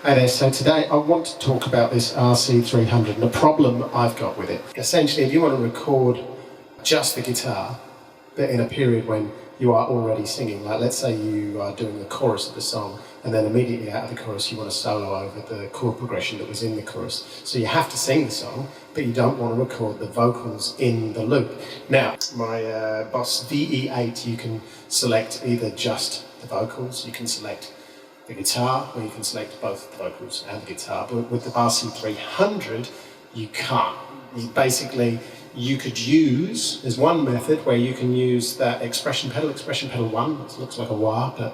Hey there, so today I want to talk about this RC300 and the problem I've got with it. Essentially, if you want to record just the guitar, but in a period when you are already singing, like let's say you are doing the chorus of the song and then immediately out of the chorus you want to solo over the chord progression that was in the chorus. So you have to sing the song, but you don't want to record the vocals in the loop. Now, my Boss VE8, you can select either just the vocals, you can select the guitar, or you can select both the vocals and the guitar. But with the RC300, you can't. You could use, there's one method where you can use that expression pedal 1, it looks like a wah, but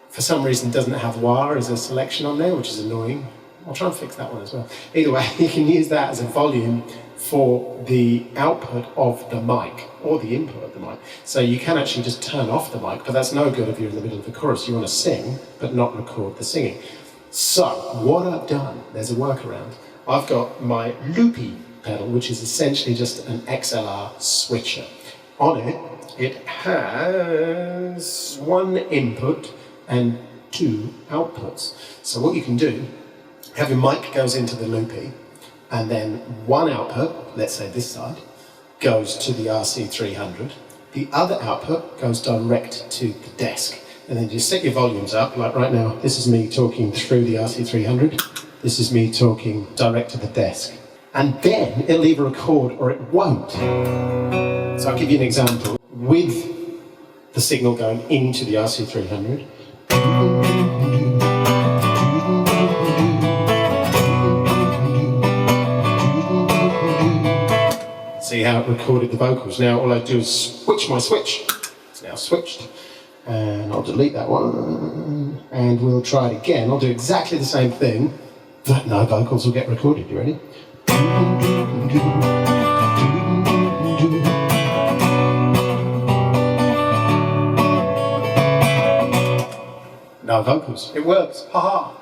for some reason it doesn't have wah as a selection on there, which is annoying. I'll try and fix that one as well. Either way, you can use that as a volume for the output of the mic, or the input of the mic. So you can actually just turn off the mic, but that's no good if you're in the middle of the chorus. You want to sing, but not record the singing. So, what I've done, there's a workaround. I've got my loopy pedal, which is essentially just an XLR switcher. On it, it has one input and 2 outputs. So what you can do, have your mic goes into the loopy, and then one output, let's say this side, goes to the RC300. The other output goes direct to the desk. And then you set your volumes up, like right now, this is me talking through the RC300. This is me talking direct to the desk. And then it'll either record or it won't. So I'll give you an example. With the signal going into the RC300, see how it recorded the vocals. Now all I do is switch my switch. It's now switched. And I'll delete that one. And we'll try it again. I'll do exactly the same thing, but no vocals will get recorded. You ready? No vocals. It works. Ha ha.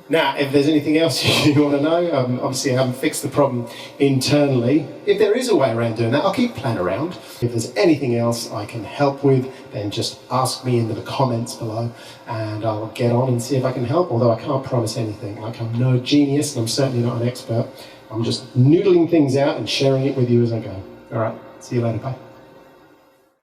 Now, if there's anything else you want to know, obviously I haven't fixed the problem internally. If there is a way around doing that, I'll keep playing around. If there's anything else I can help with, then just ask me in the comments below and I'll get on and see if I can help, although I can't promise anything. Like, I'm no genius and I'm certainly not an expert. I'm just noodling things out and sharing it with you as I go. All right, see you later, bye.